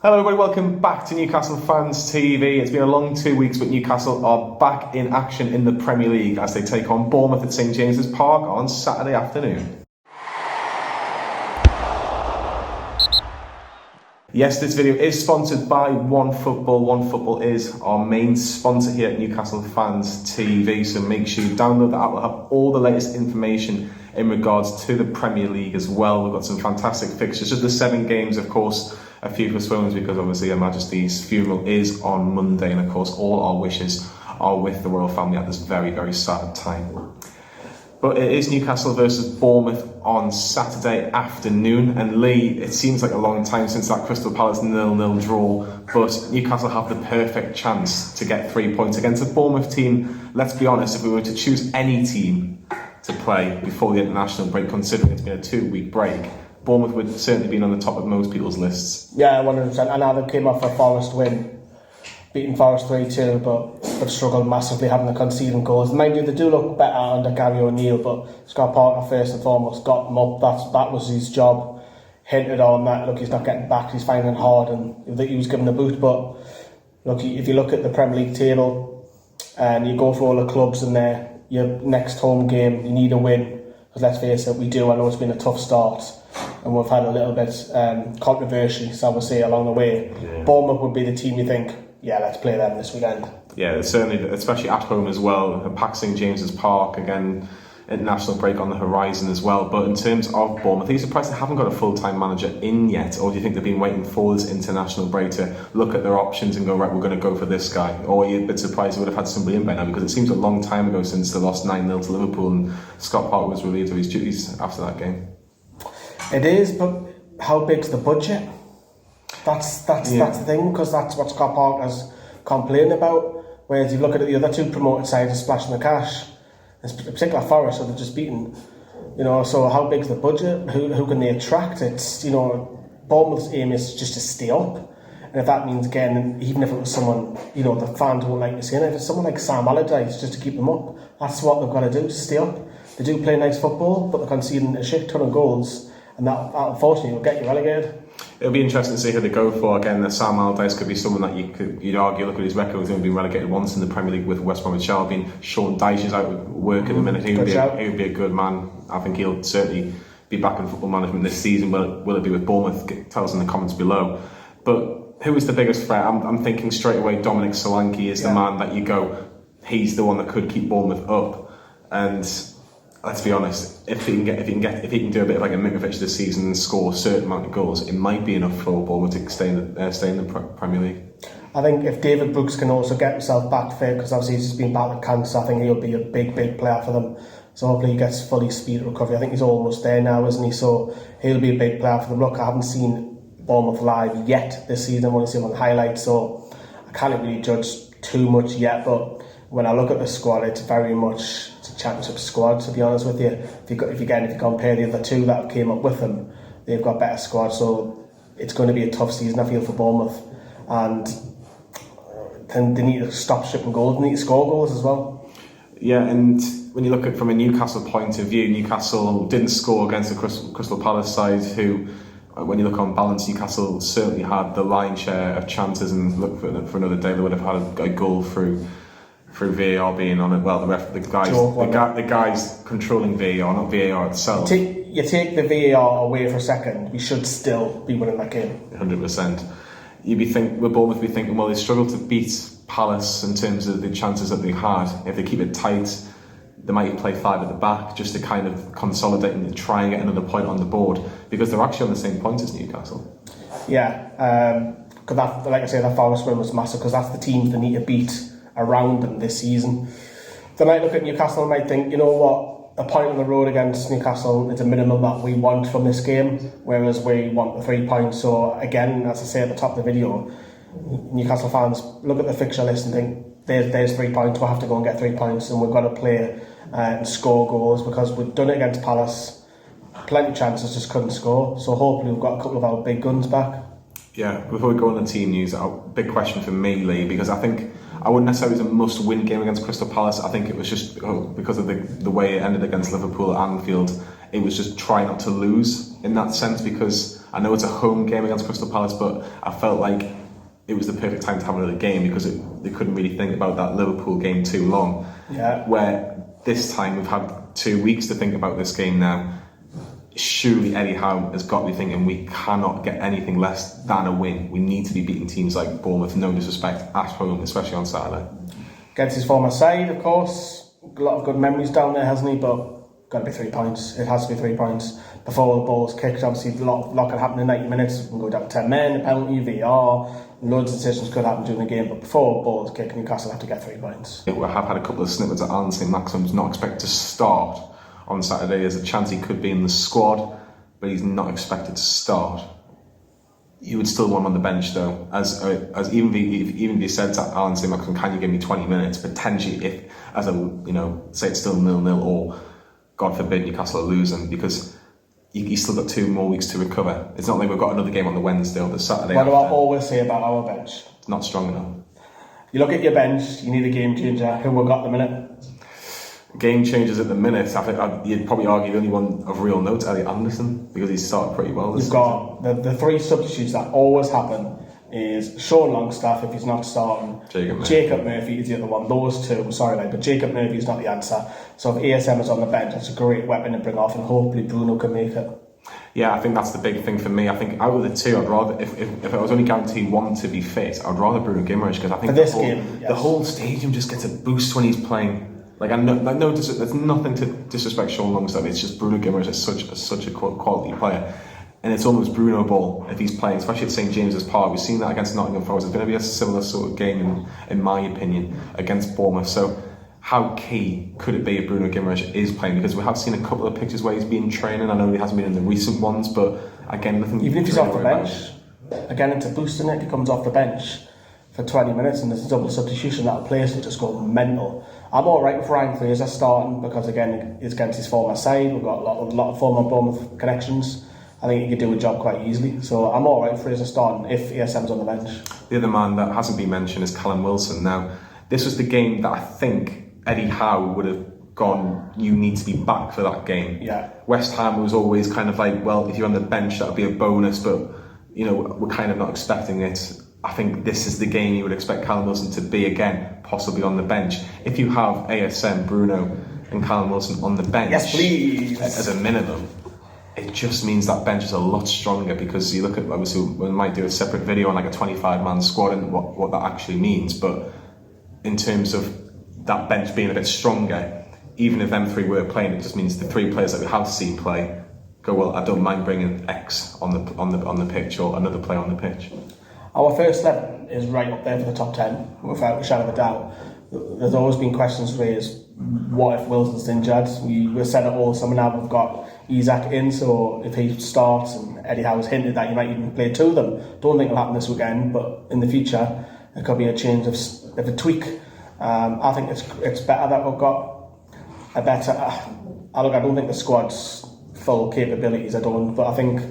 Hello everybody, welcome back to Newcastle Fans TV. It's been a long 2 weeks, but Newcastle are back in action in the Premier League as they take on Bournemouth at St James's Park on Saturday afternoon. Yes, this video is sponsored by OneFootball. OneFootball is our main sponsor here at Newcastle Fans TV, so make sure you download the app. We'll have all the latest information in regards to the Premier League as well. We've got some fantastic fixtures, just the 7 games, of course. A few postponements because obviously Her Majesty's funeral is on Monday, and of course all our wishes are with the royal family at this very, very sad time. But it is Newcastle versus Bournemouth on Saturday afternoon, and Lee, it seems like a long time since that Crystal Palace 0-0 draw, but Newcastle have the perfect chance to get 3 points against a Bournemouth team. Let's be honest, if we were to choose any team to play before the international break, considering it's been a 2-week break, Bournemouth would certainly be on the top of most people's lists. Yeah, 100%. And Allan came off a Forest win, beating Forest 3-2, but struggled massively having the conceding goals. Mind you, they do look better under Gary O'Neill, but Scott Parker first and foremost got them up. That was his job. Hinted on that, look, he's not getting back, he's finding it hard, and he was given a boot. But look, if you look at the Premier League table and you go for all the clubs in there, your next home game, you need a win. Because let's face it, we do. I know it's been a tough start, and we've had a little bit controversy, so I would say, along the way. Yeah. Bournemouth would be the team you think, yeah, let's play them this weekend. Yeah, certainly, especially at home as well. Pack St James's Park, again, international break on the horizon as well. But in terms of Bournemouth, are you surprised they haven't got a full-time manager in yet? Or do you think they've been waiting for this international break to look at their options and go, right, we're going to go for this guy? Or are you a bit surprised they would have had somebody in by now? Because it seems a long time ago since they lost 9-0 to Liverpool and Scott Parker was relieved of his duties after that game. It is, but how big's the budget? That's the thing, because that's what Scott Parker's complaining about. Whereas you look at the other two promoted sides are splashing the cash, in particular Forest, so they're just beaten. So how big's the budget? Who can they attract? It's, Bournemouth's aim is just to stay up. And if that means, again, even if it was someone, the fans won't like to see it, if it's someone like Sam Allardyce, just to keep them up, that's what they've got to do, to stay up. They do play nice football, but they're conceding a shit ton of goals, and that unfortunately will get you relegated. It'll be interesting to see who they go for. Again, Sam Allardyce could be someone that you'd argue, look at his record, he's only been relegated once in the Premier League with West Bromwich Albion. Sean Dyche is out with work at the minute. He would be a good man. I think he'll certainly be back in football management this season. Will it be with Bournemouth? Tell us in the comments below. But who is the biggest threat? I'm thinking straight away Dominic Solanke is the man that you go, he's the one that could keep Bournemouth up. And let's be honest, if he can do a bit like a Mitrovic this season and score a certain amount of goals, it might be enough for Bournemouth to stay in the Premier League. I think if David Brooks can also get himself back fit, because obviously he's just been back with cancer, I think he'll be a big player for them. So hopefully he gets fully speed recovery. I think he's almost there now, isn't he? So he'll be a big player for them. Look, I haven't seen Bournemouth live yet this season. I've only seen him on highlights, so I can't really judge too much yet. But when I look at the squad, it's very much a championship squad, to be honest with you. If you compare the other two that came up with them, they've got better squad. So it's going to be a tough season, I feel, for Bournemouth. And then they need to stop shipping goals. They need to score goals as well. Yeah, and when you look at it from a Newcastle point of view, Newcastle didn't score against the Crystal Palace side, who, when you look on balance, Newcastle certainly had the lion's share of chances, and look for another day, they would have had a goal through VAR being on it. Well, the guys controlling VAR, not VAR itself. You take the VAR away for a second, we should still be winning that game. 100%. Would Bournemouth be thinking, well, they struggled to beat Palace in terms of the chances that they had. If they keep it tight, they might play 5 at the back just to kind of consolidate and try and get another point on the board, because they're actually on the same points as Newcastle. Yeah, because like I say, that Forest win was massive, because that's the teams they need to beat around them this season. They might look at Newcastle and might think, you know what, a point on the road against Newcastle is a minimum that we want from this game, whereas we want the 3 points. So again, as I say at the top of the video, Newcastle fans look at the fixture list and think, there's 3 points, we'll have to go and get 3 points, and we've got to play and score goals, because we've done it against Palace, plenty of chances, just couldn't score. So hopefully we've got a couple of our big guns back. Yeah, before we go on the team news, a big question for me, Lee, because I think I wouldn't necessarily say it was a must-win game against Crystal Palace. I think it was just because of the way it ended against Liverpool at Anfield. It was just try not to lose in that sense, because I know it's a home game against Crystal Palace, but I felt like it was the perfect time to have another game because they couldn't really think about that Liverpool game too long. Yeah. Where this time we've had 2 weeks to think about this game now. Surely Eddie Howe has got to be thinking we cannot get anything less than a win. We need to be beating teams like Bournemouth, no disrespect, at home, especially on Saturday. Against his former side, of course. A lot of good memories down there, hasn't he? But got to be 3 points. It has to be 3 points before the ball's kicked. Obviously, a lot can happen in 90 minutes. We can go down 10 men, a penalty, VR. Loads of decisions could happen during the game. But before the ball's kicked, Newcastle have to get 3 points. We have had a couple of snippets that Allan Saint-Maximin's not expected to start on Saturday. There's a chance he could be in the squad, but he's not expected to start. You would still want him on the bench though, as even if you said to Allan Saint-Maximin, can you give me 20 minutes potentially if, as a say it's still 0-0 or God forbid Newcastle are losing, because you still got 2 more weeks to recover. It's not like we've got another game on the Wednesday or the Saturday. What do I always say about our bench? It's not strong enough. You look at your bench, you need a game changer. Who we got at the minute? Game changers at the minute, I think you'd probably argue the only one of real note, Elliot Anderson, because he's started pretty well this You've got the 3 substitutes that always happen is Sean Longstaff if he's not starting. Jacob Murphy is the other one. Those 2, but Jacob Murphy is not the answer. So if ASM is on the bench, it's a great weapon to bring off, and hopefully Bruno can make it. Yeah, I think that's the big thing for me. I think out of the 2, I'd rather, if I was only guaranteed one to be fit, I'd rather Bruno Guimaraes, because I think the whole stadium just gets a boost when he's playing. There's nothing to disrespect Sean Longstaff. It's just Bruno Guimaraes is such a quality player, and it's almost Bruno ball if he's playing, especially at St James's Park. We've seen that against Nottingham Forest. It's going to be a similar sort of game, in my opinion, against Bournemouth. So, how key could it be if Bruno Guimaraes is playing? Because we have seen a couple of pictures where he's been training. I know he hasn't been in the recent ones, but again, nothing. Even if he's off the bench, again, it's a boost in it. He comes off the bench for 20 minutes and there's a double substitution, that'll place it just go mental. I'm alright with Ryan Fraser starting because again it's against his former side. We've got a lot of former Bournemouth connections. I think he could do a job quite easily. So I'm alright with Fraser starting if ASM's on the bench. The other man that hasn't been mentioned is Callum Wilson. Now, this was the game that I think Eddie Howe would have gone, you need to be back for that game. Yeah. West Ham was always kind of like, well, if you're on the bench, that would be a bonus, but we're kind of not expecting it. I think this is the game you would expect Callum Wilson to be again, possibly on the bench. If you have ASM, Bruno and Callum Wilson on the bench, yes, please, as a minimum, it just means that bench is a lot stronger, because you look at, obviously we might do a separate video on like a 25-man squad and what that actually means, but in terms of that bench being a bit stronger, even if them 3 were playing, it just means the 3 players that we have seen play go, well, I don't mind bringing X on the pitch or another player on the pitch. Our first 11 is right up there for the top 10, without a shadow of a doubt. There's always been questions raised, what if Wilson's injured? We said it all summer now, we've got Isaac in, so if he starts, and Eddie Howe's hinted that you might even play 2 of them. Don't think it'll happen this weekend, but in the future, it could be a change of a tweak. I think it's better that we've got a better... I don't think the squad's full capabilities, but I think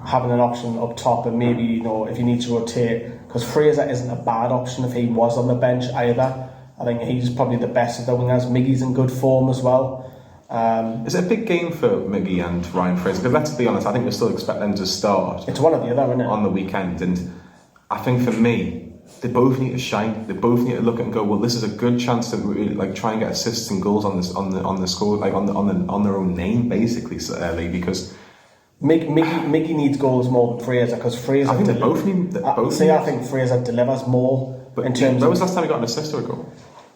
having an option up top, and maybe if you need to rotate, because Fraser isn't a bad option if he was on the bench either. I think he's probably the best of the wingers. Miggy's in good form as well. Is it a big game for Miggy and Ryan Fraser? Because let's be honest, I think we still expect them to start. It's one or the other, isn't it? On the weekend, and I think for me, they both need to shine. They both need to look at and go, well, this is a good chance to really try and get assists and goals on the score, on their own name, basically, because. Miggy needs goals more than Fraser, because Fraser... I think they both need... I think Fraser delivers more, but in terms when was the last time he got an assist or a goal?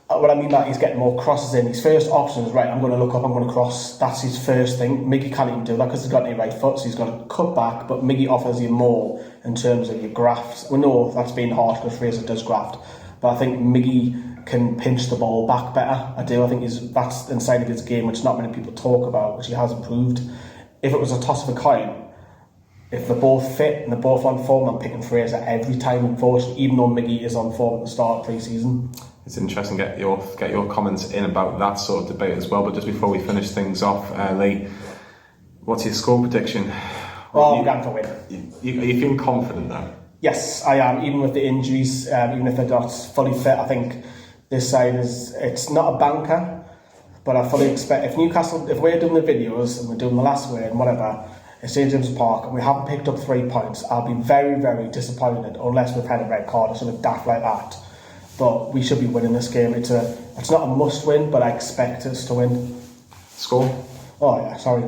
What I mean that he's getting more crosses in. His first option is, right, I'm going to look up, I'm going to cross. That's his first thing. Miggy can't even do that because he's got any right foot, so he's got to cut back, but Miggy offers you more in terms of your grafts. We know that's been hard because Fraser does graft, but I think Miggy can pinch the ball back better. I do. I think that's inside of his game, which not many people talk about, which he has improved. If it was a toss of a coin, if they're both fit and they're both on form, I'm picking Fraser every time, unfortunately, even though Miggy is on form at the start of pre-season. It's interesting to get your comments in about that sort of debate as well. But just before we finish things off, Lee, what's your score prediction? I'm going for a win. Are you feeling confident now? Yes, I am. Even with the injuries, even if they're not fully fit, I think this side it's not a banker. But I fully expect if we're doing the videos and we're doing the last word and whatever, at St James's Park and we haven't picked up 3 points, I'll be very, very disappointed unless we've had a red card or something daft like that. But we should be winning this game. It's not a must win, but I expect us to win. Score? Oh yeah, sorry.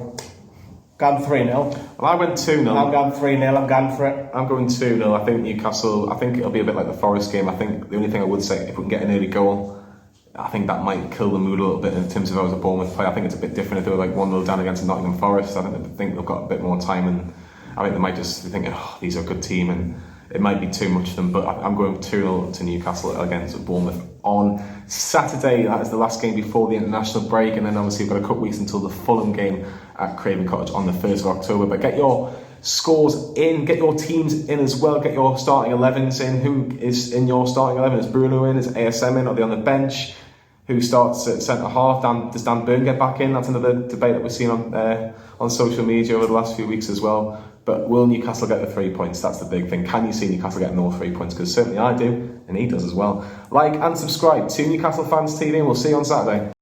Gone 3-0. Well, I went 2-0. I'm going 3-0, I'm going for it. I'm going 2-0. I think Newcastle, I think it'll be a bit like the Forest game. I think the only thing I would say, if we can get an early goal, I think that might kill the mood a little bit in terms of if I was a Bournemouth player. I think it's a bit different if they were like 1-0 down against Nottingham Forest. I think they've got a bit more time, and I think they might just be thinking, oh, these are a good team, and it might be too much for them. But I'm going 2-0 to Newcastle against Bournemouth on Saturday. That is the last game before the international break, and then obviously we've got a couple of weeks until the Fulham game at Craven Cottage on the 1st of October. But get your scores in, get your teams in as well, get your starting 11s in. Who is in your starting 11? Is Bruno in? Is ASM in? Are they on the bench? Who starts at centre half? Does Dan Burn get back in? That's another debate that we've seen on social media over the last few weeks as well. But will Newcastle get the 3 points? That's the big thing. Can you see Newcastle getting all 3 points? Because certainly I do, and he does as well. Like and subscribe to Newcastle Fans TV, and we'll see you on Saturday.